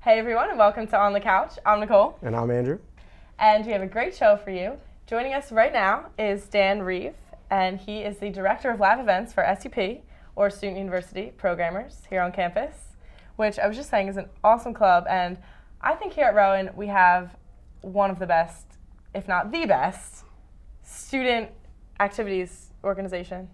Hey everyone, and welcome to On the Couch. I'm Nicole. And I'm Andrew. And we have a great show for you. Joining us right now is Dan Reeve, and he is the Director of Live Events for SUP, or Student University Programmers, here on campus, which I was just saying is an awesome club. And I think here at Rowan we have one of the best, if not the best, student activities organization,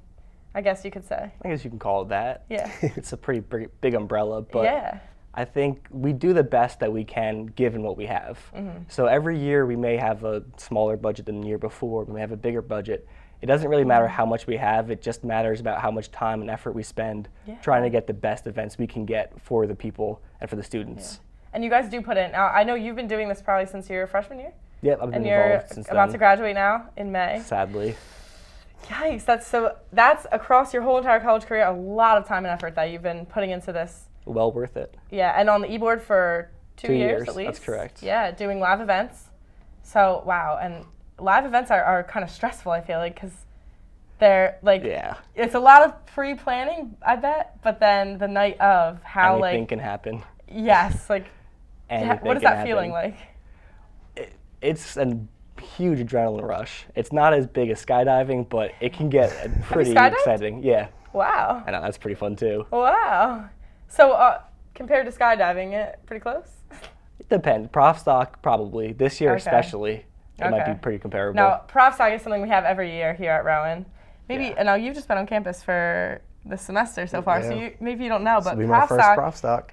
I guess you could say. I guess you can call it that. Yeah. It's a pretty big umbrella, but Yeah. I think we do the best that we can given what we have. Mm-hmm. So every year we may have a smaller budget than the year before, we may have a bigger budget. It doesn't really matter how much we have, it just matters about how much time and effort we spend trying to get the best events we can get for the people and for the students. Yeah. And you guys do put in, now I know you've been doing this probably since your freshman year? Yep, I've been and involved since you're about then. to graduate now in May. Sadly. Yikes, that's across your whole entire college career, a lot of time and effort that you've been putting into this. Well worth it. Yeah, and on the e-board for 2 years at least. That's correct. Yeah, doing live events. So, wow, and live events are kind of stressful, I feel like, because they're like, it's a lot of pre-planning, I bet, but then the night of, how anything can happen. Yes, like, what is that feeling like? It's a huge adrenaline rush. It's not as big as skydiving, but it can get pretty exciting. Yeah. Wow. I know, that's pretty fun too. Wow. So compared to skydiving, pretty close? It depends. Prof stock, probably. This year especially, it might be pretty comparable. Now, prof stock is something we have every year here at Rowan. Maybe, now you've just been on campus for the semester so far, so maybe you don't know, but this will be my first prof stock.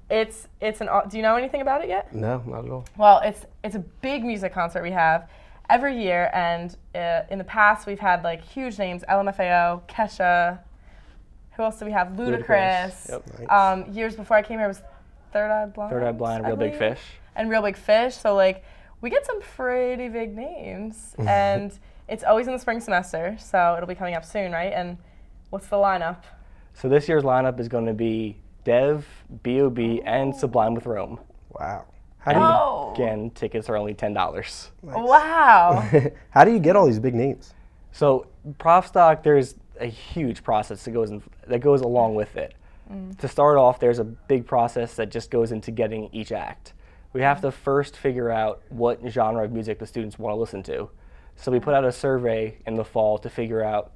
It's do you know anything about it yet? No, not at all. Well, it's a big music concert we have every year, and in the past we've had like huge names, LMFAO, Kesha. Who else do we have? Ludacris. Yep. Nice. Years before I came here was Third Eye Blind. Third Eye Blind, Real Big Fish. And Real Big Fish. So like we get some pretty big names, and it's always in the spring semester. So it'll be coming up soon, right? And what's the lineup? So this year's lineup is going to be Dev, B.O.B., and Sublime with Rome. Wow. Again, tickets are only $10. Nice. Wow. How do you get all these big names? So prof stock, there's a huge process that goes along with it. To start off, there's a big process that just goes into getting each act. We have to first figure out what genre of music the students want to listen to. So we put out a survey in the fall to figure out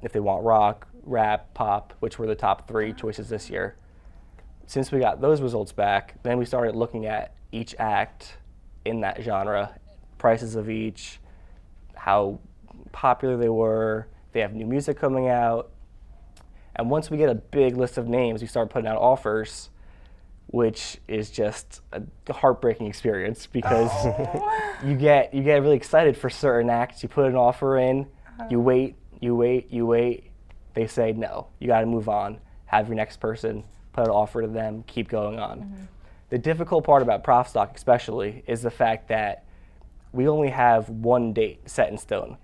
if they want rock, rap, pop, which were the top 3 choices this year. Since we got those results back, then we started looking at each act in that genre, prices of each, how popular they were, if they have new music coming out. And once we get a big list of names, we start putting out offers, which is just a heartbreaking experience because you get really excited for certain acts. You put an offer in, you wait. They say no, you got to move on. Have your next person, put an offer to them, keep going on. The difficult part about prof stock especially is the fact that we only have one date set in stone.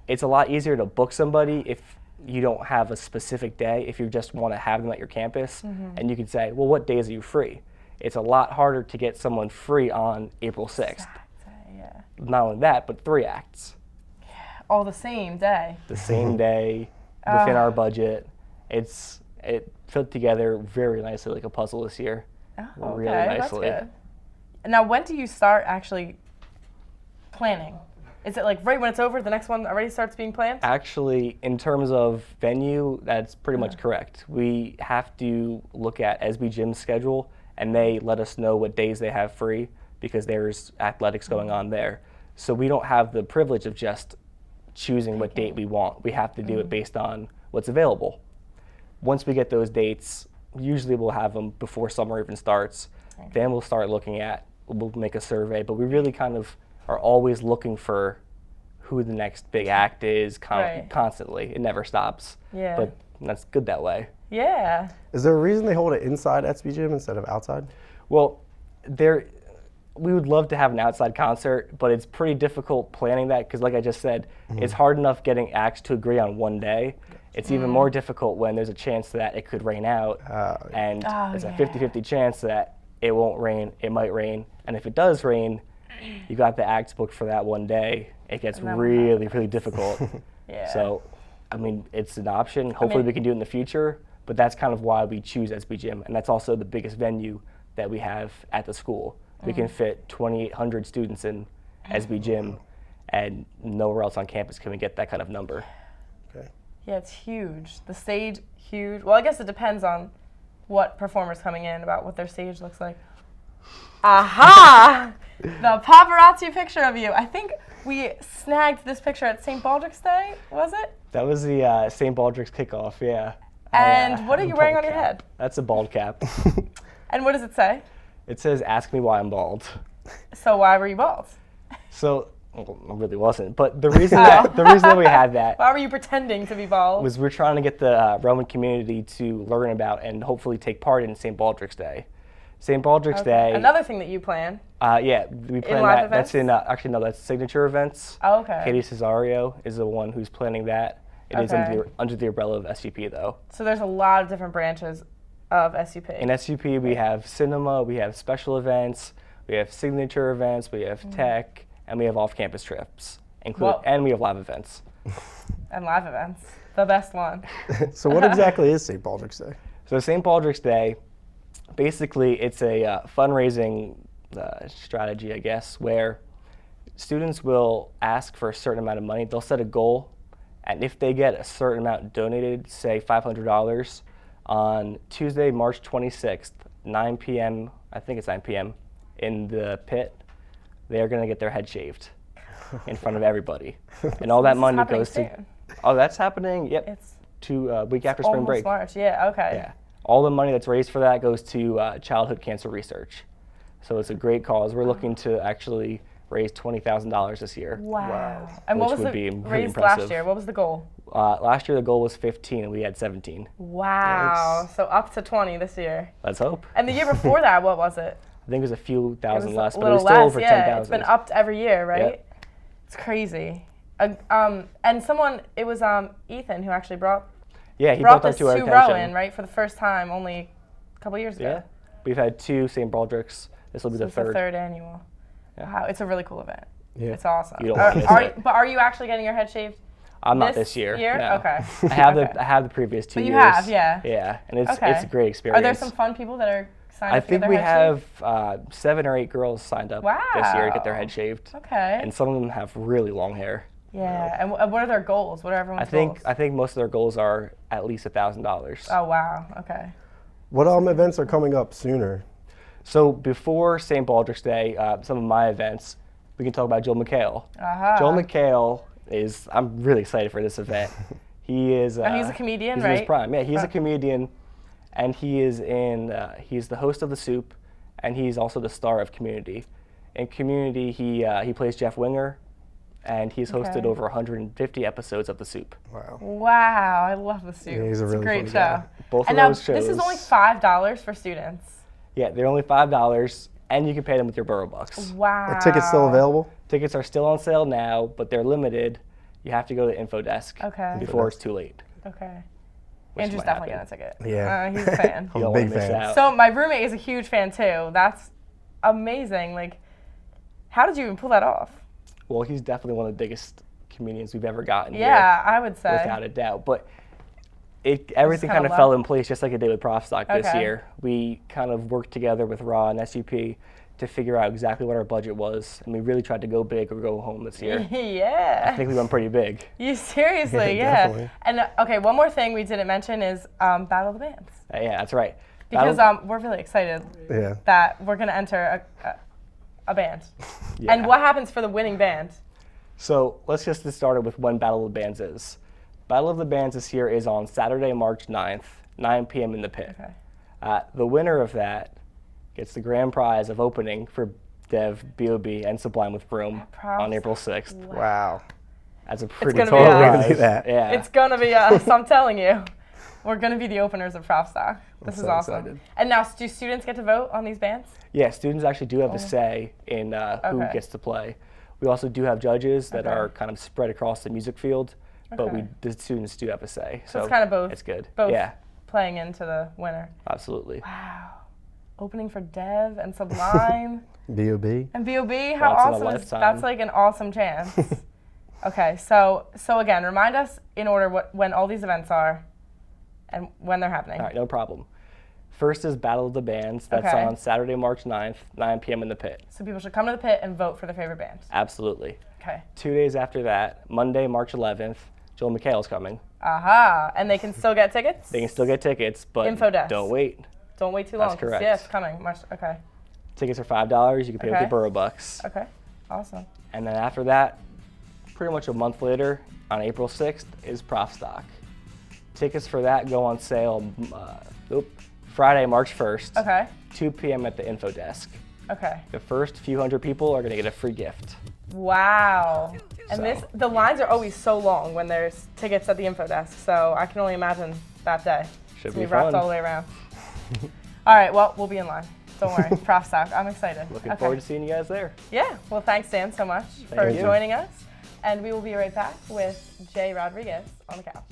It's a lot easier to book somebody if you don't have a specific day, if you just want to have them at your campus, and you can say, well, what days are you free? It's a lot harder to get someone free on April 6th. Yeah. Not only that, but 3 acts. All the same day. The same day, within our budget. It fit together very nicely, like a puzzle this year. Oh, really nicely. That's good. Now, when do you start actually planning? Is it like right when it's over, the next one already starts being planned? Actually, in terms of venue, that's pretty much correct. We have to look at SB Gym's schedule, and they let us know what days they have free because there's athletics going on there. So we don't have the privilege of just choosing what date we want. We have to do it based on what's available. Once we get those dates, usually we'll have them before summer even starts. Then we'll make a survey, but we really kind of are always looking for who the next big act is constantly. It never stops. Yeah. But that's good that way. Yeah. Is there a reason they hold it inside SB Gym instead of outside? Well, we would love to have an outside concert, but it's pretty difficult planning that because like I just said, it's hard enough getting acts to agree on one day. It's even more difficult when there's a chance that it could rain out, and there's a 50-50 chance that it won't rain, it might rain, and if it does rain, you got the acts booked for that one day, it gets really, really difficult. So, I mean, it's an option. Hopefully we can do it in the future, but that's kind of why we choose SB Gym, and that's also the biggest venue that we have at the school. We can fit 2,800 students in SB Gym, and nowhere else on campus can we get that kind of number. Okay. Yeah, it's huge. The stage, huge. Well, I guess it depends on what performer's coming in, about what their stage looks like. Aha! The paparazzi picture of you. I think we snagged this picture at St. Baldrick's Day, was it? That was the St. Baldrick's kickoff, yeah. And what are you wearing on your cap. head? That's a bald cap. And what does it say? It says, "Ask me why I'm bald." So why were you bald? So, well, I really wasn't. But the reason that we had that Why were you pretending to be bald? was we're trying to get the Roman community to learn about and hopefully take part in St. Baldrick's Day. St. Baldrick's Day. Another thing that you plan. Yeah, we plan live that. events? That's in actually no, that's signature events. Oh, okay. Katie Cesario is the one who's planning that. It is Okay. under the umbrella of SUP though. So there's a lot of different branches of SUP. In SUP, we have cinema, we have special events, we have signature events, we have tech, and we have off-campus trips, and we have live events. And live events. The best one. So what exactly is St. Baldrick's Day? So St. Baldrick's Day, basically it's a fundraising strategy, I guess, where students will ask for a certain amount of money. They'll set a goal, and if they get a certain amount donated, say $500, on Tuesday, March 26th, 9 p.m., I think it's 9 p.m., in the pit, they're going to get their head shaved in front of everybody. And all that money goes to... Oh, that's happening? Yep. It's week after spring break. March. Yeah, okay. Yeah. All the money that's raised for that goes to childhood cancer research. So it's a great cause. We're looking to actually raise $20,000 this year. Wow. And Which what was would the be really raised impressive. last year? What was the goal? Last year the goal was 15 and we had 17. Wow. Nice. So up to 20 this year. Let's hope. And the year before that, what was it? I think it was a few thousand It was less, a but it was little still less, over yeah. 10,000. It's been upped every year, right? Yep. It's crazy. And it was Ethan who actually brought Yeah, he brought brought this that to our to attention. Rowan, right, for the first time only a couple years ago. Yeah. We've had 2 St. Baldrick's. This will be So the it's the third. third annual. Yeah. Wow, it's a really cool event. Yeah. It's awesome. You don't wanna miss it. But are you actually getting your head shaved? I'm not this year. No. Okay. I have Okay. I have the previous 2 But you years. have, yeah. Yeah, and it's Okay. a great experience. Are there some fun people that are signed I up to think get we their head have 7 or 8 girls signed up this year to get their head shaved. shaved? Okay. And some of them have really long hair. Yeah. And what are their goals? What are everyone's goals? I think most of their goals are at least $1,000. Oh, wow. Okay. What events are coming up sooner? So before St. Baldrick's Day, some of my events, we can talk about Joel McHale. Uh-huh. Joel McHale I'm really excited for this event. He is. And he's a comedian, he's right? in his prime. Yeah, he's a comedian, and he's the host of the SUP, and he's also the star of Community. In Community, he plays Jeff Winger, and he's hosted Okay. over 150 episodes of the SUP. Wow. Wow, I love the suit. Yeah, he's a It's really great funny show. guy. Both And of now those shows. this is only $5 for students. Yeah, they're only $5, and you can pay them with your Borough Bucks. Wow. Are tickets still available? Tickets are still on sale now, but they're limited. You have to go to the info desk Okay. before it's too late. Okay. which Andrew's might definitely happen. getting a ticket. Yeah. He's a fan. You don't big want to miss fan. out. So my roommate is a huge fan too. That's amazing. Like, how did you even pull that off? Well, he's definitely one of the biggest comedians we've ever gotten Yeah, I would say. here, without a doubt. But everything kinda kind of luck. fell in place just like it did with Prof Stock this Okay. year. We kind of worked together with Ra and SUP to figure out exactly what our budget was, and we really tried to go big or go home this year. Yeah. I think we went pretty big. You seriously, Yeah, yeah. definitely. And okay, one more thing we didn't mention is Battle of the Bands. Yeah, that's right. Because Battle- we're really excited Yeah. that we're going to enter a band. yeah. And what happens for the winning band? So let's just get started with when Battle of the Bands is. Battle of the Bands this year is on Saturday, March 9th, 9 p.m. in the pit. Okay. The winner of that gets the grand prize of opening for Dev, B.O.B., and Sublime with Broom Props. on April 6th. Wow. That's a pretty gonna total be us. prize. Do that. Yeah. It's going to be us, I'm telling you. We're going to be the openers of Prof Stock. This I'm is so awesome. excited. And now, do students get to vote on these bands? Yeah, students actually do have a say in who Okay. gets to play. We also do have judges that Okay. are kind of spread across the music field, but Okay. the students do have a say. So it's kind of both. It's good. Both Yeah, playing into the winner. absolutely. Wow. Opening for Dev and Sublime B.O.B. and B.O.B. How Once in a awesome is lifetime. that's? Like an awesome chance. Okay, so again, remind us in order when all these events are and when they're happening. All right, no problem. First is Battle of the Bands. That's Okay. on Saturday, March 9th, 9 p.m. in the pit. So people should come to the pit and vote for their favorite band. Absolutely. Okay. 2 days after that, Monday, March 11th, Joel McHale's coming. Aha. And they can still get tickets? They can still get tickets, but Info desk. don't wait. Don't wait too long. That's 'cause, correct. Yeah, it's coming. Okay. Tickets are $5. You can pay with Okay. your Burrow Bucks. Okay. Awesome. And then after that, pretty much a month later, on April 6th, is Prof Stock. Tickets for that go on sale Friday, March 1st, Okay. 2 p.m. at the info desk. Okay. The first few hundred people are going to get a free gift. Wow. And So. the lines are always so long when there's tickets at the info desk, so I can only imagine that day. Should It's be gonna wrapped fun. all the way around. All right, well, we'll be in line. Don't worry. Prof Stock. I'm excited. Looking Okay. forward to seeing you guys there. Yeah. Well, thanks, Dan, so much for Thank you. joining us. And we will be right back with Jay Rodriguez on the couch.